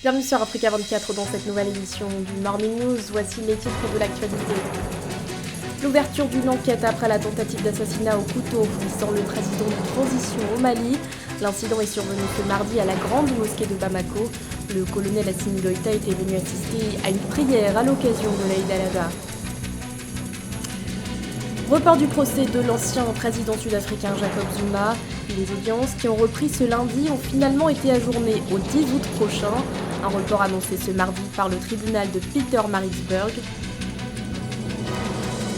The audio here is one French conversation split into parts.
Bienvenue sur Africa 24 dans cette nouvelle édition du Morning News. Voici les titres de l'actualité. L'ouverture d'une enquête après la tentative d'assassinat au couteau visant le président de transition au Mali. L'incident est survenu ce mardi à la grande mosquée de Bamako. Le colonel Assimi Goïta était venu assister à une prière à l'occasion de l'Aïd al-Adha. Report du procès de l'ancien président sud-africain Jacob Zuma. Les audiences qui ont repris ce lundi ont finalement été ajournées au 10 août prochain. Un report annoncé ce mardi par le tribunal de Pietermaritzburg.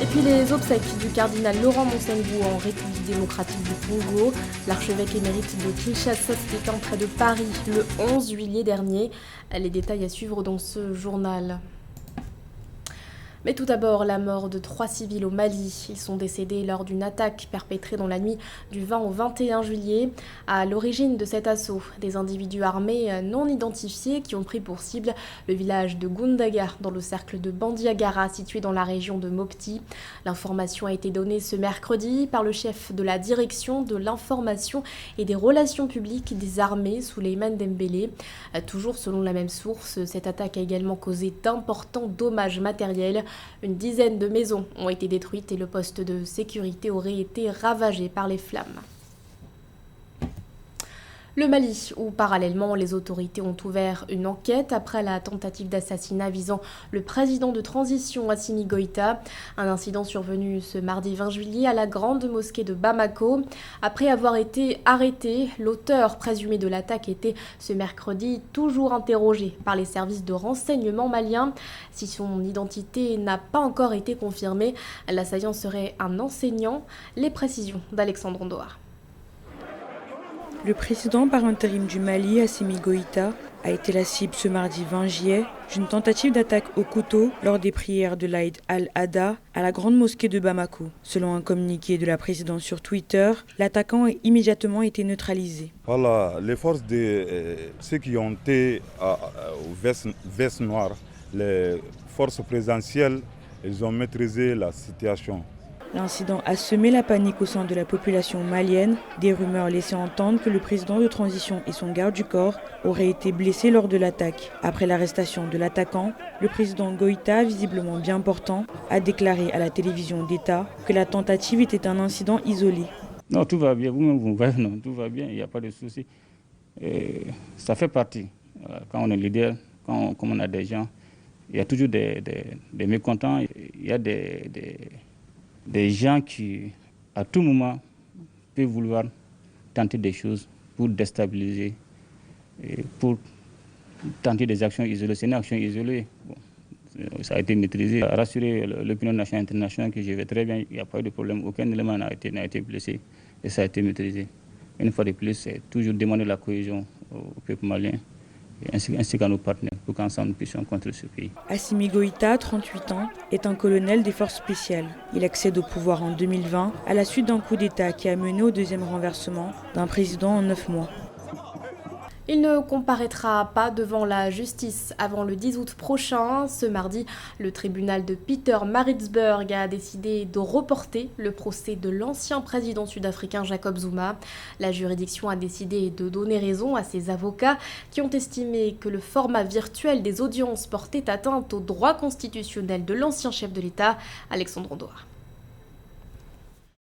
Et puis les obsèques du cardinal Laurent Monsengwo en République démocratique du Congo. L'archevêque émérite de Kinshasa s'est éteint près de Paris le 11 juillet dernier. Les détails à suivre dans ce journal. Mais tout d'abord, la mort de 3 civils au Mali. Ils sont décédés lors d'une attaque perpétrée dans la nuit du 20 au 21 juillet. À l'origine de cet assaut, des individus armés non identifiés qui ont pris pour cible le village de Gundaga dans le cercle de Bandiagara situé dans la région de Mopti. L'information a été donnée ce mercredi par le chef de la direction de l'information et des relations publiques des armées, Souleymane Dembélé. Toujours selon la même source, cette attaque a également causé d'importants dommages matériels. Une dizaine de maisons ont été détruites et le poste de sécurité aurait été ravagé par les flammes. Le Mali, où parallèlement les autorités ont ouvert une enquête après la tentative d'assassinat visant le président de transition Assimi Goïta. Un incident survenu ce mardi 20 juillet à la grande mosquée de Bamako. Après avoir été arrêté, l'auteur présumé de l'attaque était ce mercredi toujours interrogé par les services de renseignement maliens. Si son identité n'a pas encore été confirmée, l'assaillant serait un enseignant. Les précisions d'Alexandre Ondoar. Le président par intérim du Mali, Assimi Goïta, a été la cible ce mardi 20 juillet d'une tentative d'attaque au couteau lors des prières de l'Aïd al-Adha à la grande mosquée de Bamako. Selon un communiqué de la présidence sur Twitter, l'attaquant a immédiatement été neutralisé. Voilà, les forces de ceux qui ont été aux vestes noires, les forces présidentielles, ils ont maîtrisé la situation. L'incident a semé la panique au sein de la population malienne. Des rumeurs laissaient entendre que le président de transition et son garde du corps auraient été blessés lors de l'attaque. Après l'arrestation de l'attaquant, le président Goïta, visiblement bien portant, a déclaré à la télévision d'État que la tentative était un incident isolé. Non, tout va bien. Vous-même, vous voyez, non, tout va bien, il n'y a pas de souci. Ça fait partie. Quand on est leader, comme on a des gens, il y a toujours des mécontents, il y a des gens qui, à tout moment, peuvent vouloir tenter des choses pour déstabiliser, et pour tenter des actions isolées. C'est une action isolée. Bon, ça a été maîtrisé. Rassurer l'opinion nationale et internationale que je vais très bien, il n'y a pas eu de problème. Aucun élément n'a été blessé et ça a été maîtrisé. Une fois de plus, c'est toujours demander la cohésion au peuple malien ainsi qu'à nos partenaires pour qu'ensemble nous puissions contrer ce pays. Assimi Goïta, 38 ans, est un colonel des forces spéciales. Il accède au pouvoir en 2020 à la suite d'un coup d'État qui a mené au deuxième renversement d'un président en 9 mois. Il ne comparaîtra pas devant la justice avant le 10 août prochain. Ce mardi, le tribunal de Pietermaritzburg a décidé de reporter le procès de l'ancien président sud-africain Jacob Zuma. La juridiction a décidé de donner raison à ses avocats qui ont estimé que le format virtuel des audiences portait atteinte au droit constitutionnel de l'ancien chef de l'État, Alexandre Ondoar.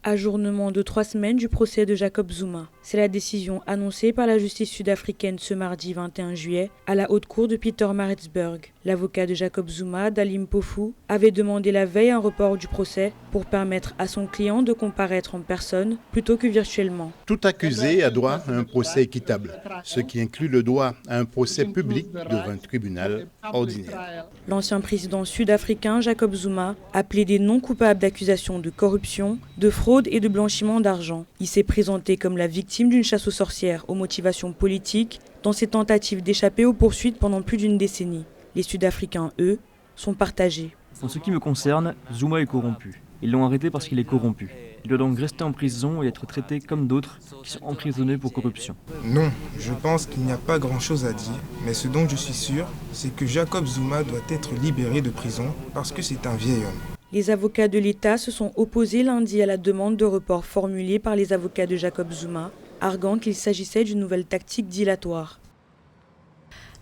Ajournement de 3 semaines du procès de Jacob Zuma. C'est la décision annoncée par la justice sud-africaine ce mardi 21 juillet à la haute cour de Pietermaritzburg. L'avocat de Jacob Zuma, Dalim Pofu, avait demandé la veille un report du procès pour permettre à son client de comparaître en personne plutôt que virtuellement. Tout accusé a droit à un procès équitable, ce qui inclut le droit à un procès public devant un tribunal ordinaire. L'ancien président sud-africain Jacob Zuma a plaidé non coupable d'accusations de corruption, de fraude et de blanchiment d'argent. Il s'est présenté comme la victime d'une chasse aux sorcières aux motivations politiques dans ses tentatives d'échapper aux poursuites pendant plus d'une décennie. Les Sud-Africains, eux, sont partagés. En ce qui me concerne, Zuma est corrompu. Ils l'ont arrêté parce qu'il est corrompu. Il doit donc rester en prison et être traité comme d'autres qui sont emprisonnés pour corruption. Non, je pense qu'il n'y a pas grand-chose à dire, mais ce dont je suis sûr, c'est que Jacob Zuma doit être libéré de prison parce que c'est un vieil homme. Les avocats de l'État se sont opposés lundi à la demande de report formulée par les avocats de Jacob Zuma, arguant qu'il s'agissait d'une nouvelle tactique dilatoire.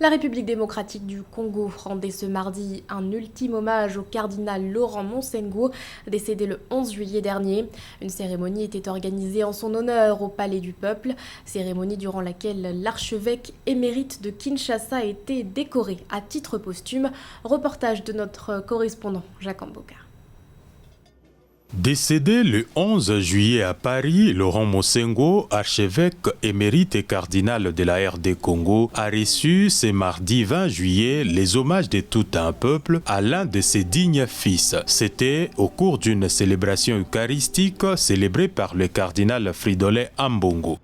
La République démocratique du Congo rendait ce mardi un ultime hommage au cardinal Laurent Monsengo, décédé le 11 juillet dernier. Une cérémonie était organisée en son honneur au Palais du Peuple, cérémonie durant laquelle l'archevêque émérite de Kinshasa a été décoré à titre posthume. Reportage de notre correspondant Jacques Amboka. Décédé le 11 juillet à Paris, Laurent Monsengo, archevêque émérite et cardinal de la RD Congo, a reçu ce mardi 20 juillet les hommages de tout un peuple à l'un de ses dignes fils. C'était au cours d'une célébration eucharistique célébrée par le cardinal Fridolin Ambongo.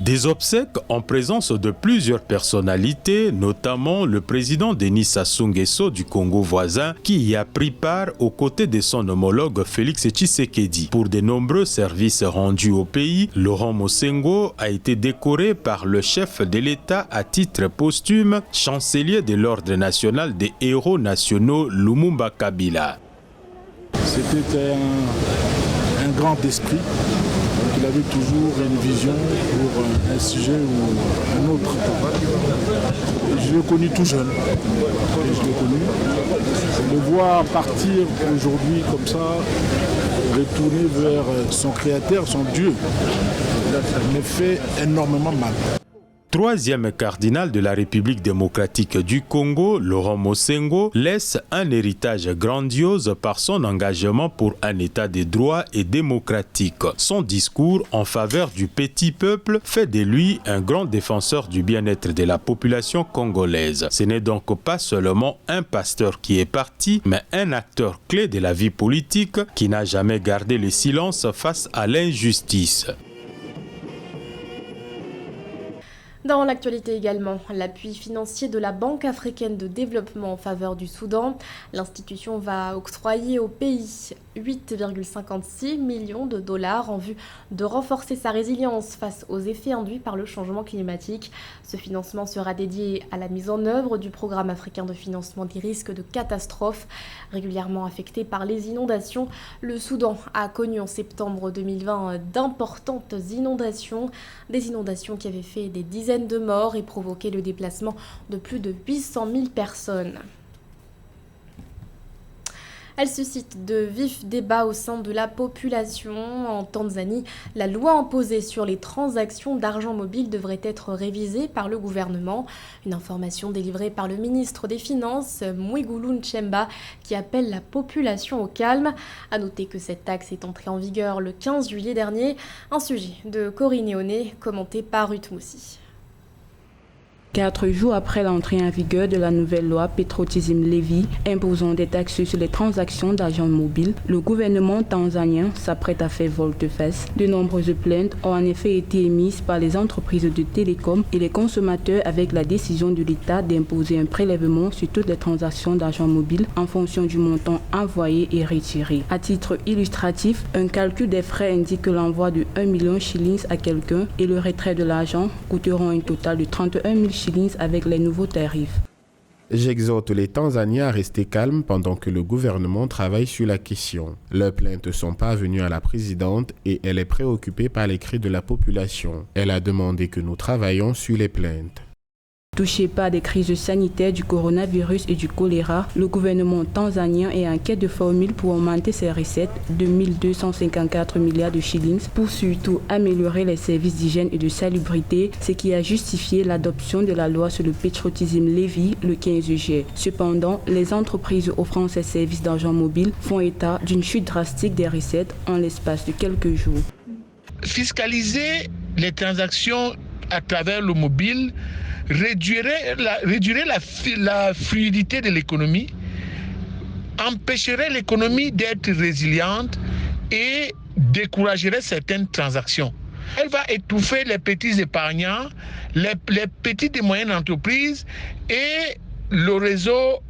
Des obsèques en présence de plusieurs personnalités, notamment le président Denis Sassou Nguesso du Congo voisin, qui y a pris part aux côtés de son homologue Félix Tshisekedi. Pour de nombreux services rendus au pays, Laurent Monsengo a été décoré par le chef de l'État à titre posthume, chancelier de l'Ordre national des héros nationaux Lumumba Kabila. C'était un grand esprit. Il avait toujours une vision pour un sujet ou un autre. Je l'ai connu tout jeune. Le voir partir aujourd'hui comme ça, retourner vers son créateur, son Dieu, me fait énormément mal. Troisième cardinal de la République démocratique du Congo, Laurent Monsengo, laisse un héritage grandiose par son engagement pour un état de droit et démocratique. Son discours en faveur du petit peuple fait de lui un grand défenseur du bien-être de la population congolaise. Ce n'est donc pas seulement un pasteur qui est parti, mais un acteur clé de la vie politique qui n'a jamais gardé le silence face à l'injustice. Dans l'actualité également, l'appui financier de la Banque africaine de développement en faveur du Soudan. L'institution va octroyer au pays 8,56 millions de dollars en vue de renforcer sa résilience face aux effets induits par le changement climatique. Ce financement sera dédié à la mise en œuvre du programme africain de financement des risques de catastrophes. Régulièrement affecté par les inondations, le Soudan a connu en septembre 2020 d'importantes inondations, des inondations qui avaient fait des dizaines de morts et provoqué le déplacement de plus de 800 000 personnes. Elle suscite de vifs débats au sein de la population. En Tanzanie, la loi imposée sur les transactions d'argent mobile devrait être révisée par le gouvernement. Une information délivrée par le ministre des Finances, Mwigulu Nchemba, qui appelle la population au calme. À noter que cette taxe est entrée en vigueur le 15 juillet dernier. Un sujet de Corinne Néoné, commenté par Ruth Moussi. 4 jours après l'entrée en vigueur de la nouvelle loi Patriotisme Levy imposant des taxes sur les transactions d'argent mobile, le gouvernement tanzanien s'apprête à faire volte-face. De nombreuses plaintes ont en effet été émises par les entreprises de télécom et les consommateurs avec la décision de l'État d'imposer un prélèvement sur toutes les transactions d'argent mobile en fonction du montant envoyé et retiré. À titre illustratif, un calcul des frais indique que l'envoi de 1 million shillings à quelqu'un et le retrait de l'argent coûteront un total de 31 000 shillings avec les nouveaux tarifs. J'exhorte les Tanzaniens à rester calmes pendant que le gouvernement travaille sur la question. Leurs plaintes sont parvenues à la présidente et elle est préoccupée par les cris de la population. Elle a demandé que nous travaillions sur les plaintes. Touché par des crises sanitaires du coronavirus et du choléra, le gouvernement tanzanien est en quête de formules pour augmenter ses recettes de 1254 milliards de shillings pour surtout améliorer les services d'hygiène et de salubrité, ce qui a justifié l'adoption de la loi sur le Patriotisme Levy le 15 juillet. Cependant, les entreprises offrant ces services d'argent mobile font état d'une chute drastique des recettes en l'espace de quelques jours. Fiscaliser les transactions à travers le mobile réduirait la fluidité de l'économie, empêcherait l'économie d'être résiliente et découragerait certaines transactions. Elle va étouffer les petits épargnants, les petites et moyennes entreprises et le réseau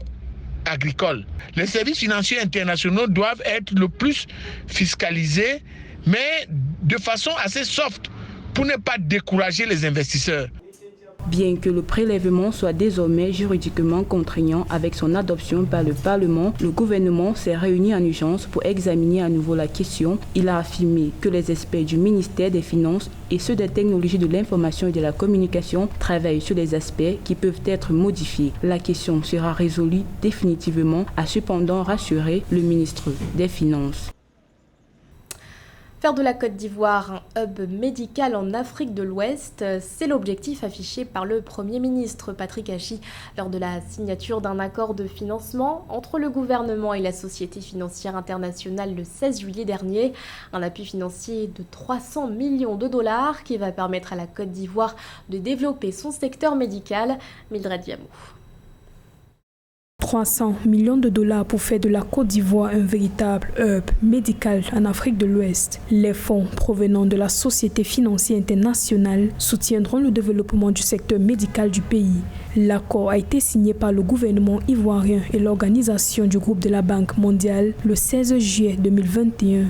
agricole. Les services financiers internationaux doivent être le plus fiscalisés, mais de façon assez soft, pour ne pas décourager les investisseurs. Bien que le prélèvement soit désormais juridiquement contraignant avec son adoption par le Parlement, le gouvernement s'est réuni en urgence pour examiner à nouveau la question. Il a affirmé que les experts du ministère des Finances et ceux des technologies de l'information et de la communication travaillent sur les aspects qui peuvent être modifiés. La question sera résolue définitivement, a cependant rassuré le ministre des Finances. Faire de la Côte d'Ivoire un hub médical en Afrique de l'Ouest, c'est l'objectif affiché par le Premier ministre Patrick Achi lors de la signature d'un accord de financement entre le gouvernement et la Société financière internationale le 16 juillet dernier. Un appui financier de 300 millions de dollars qui va permettre à la Côte d'Ivoire de développer son secteur médical. Mildred Diamou. 300 millions de dollars pour faire de la Côte d'Ivoire un véritable hub médical en Afrique de l'Ouest. Les fonds provenant de la Société financière internationale soutiendront le développement du secteur médical du pays. L'accord a été signé par le gouvernement ivoirien et l'organisation du groupe de la Banque mondiale le 16 juillet 2021.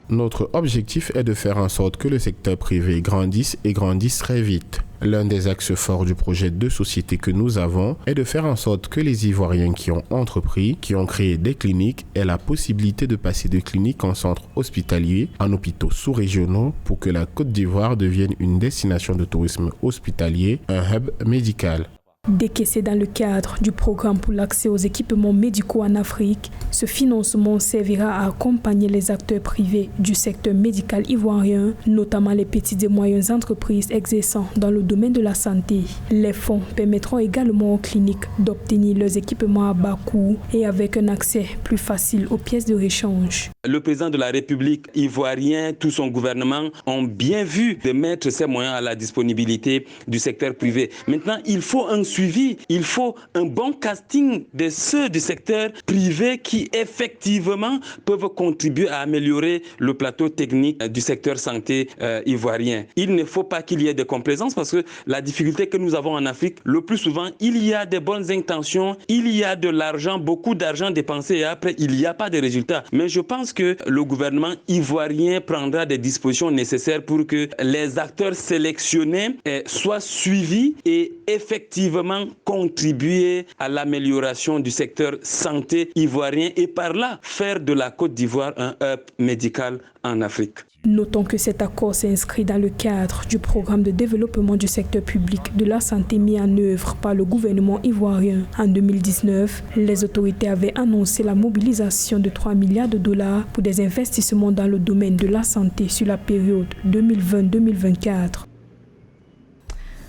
Notre objectif est de faire en sorte que le secteur privé grandisse et grandisse très vite. L'un des axes forts du projet de société que nous avons est de faire en sorte que les Ivoiriens qui ont entrepris, qui ont créé des cliniques, aient la possibilité de passer de cliniques en centres hospitaliers, en hôpitaux sous-régionaux, pour que la Côte d'Ivoire devienne une destination de tourisme hospitalier, un hub médical. Décaissé dans le cadre du programme pour l'accès aux équipements médicaux en Afrique, ce financement servira à accompagner les acteurs privés du secteur médical ivoirien, notamment les petites et moyennes entreprises exerçant dans le domaine de la santé. Les fonds permettront également aux cliniques d'obtenir leurs équipements à bas coût et avec un accès plus facile aux pièces de rechange. Le président de la République ivoirien, tout son gouvernement ont bien vu de mettre ces moyens à la disponibilité du secteur privé. Maintenant, il faut un suivi, il faut un bon casting de ceux du secteur privé qui effectivement peuvent contribuer à améliorer le plateau technique du secteur santé ivoirien. Il ne faut pas qu'il y ait de complaisance parce que la difficulté que nous avons en Afrique, le plus souvent, il y a des bonnes intentions, il y a de l'argent, beaucoup d'argent dépensé et après il n'y a pas de résultats. Mais je pense que le gouvernement ivoirien prendra des dispositions nécessaires pour que les acteurs sélectionnés soient suivis et effectivement contribuer à l'amélioration du secteur santé ivoirien et par là faire de la Côte d'Ivoire un hub médical en Afrique. Notons que cet accord s'inscrit dans le cadre du programme de développement du secteur public de la santé mis en œuvre par le gouvernement ivoirien. En 2019, les autorités avaient annoncé la mobilisation de 3 milliards de dollars pour des investissements dans le domaine de la santé sur la période 2020-2024.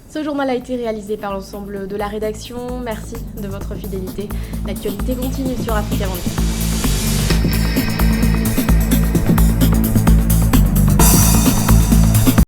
Ce journal a été réalisé par l'ensemble de la rédaction. Merci de votre fidélité. L'actualité continue sur Africa Monde.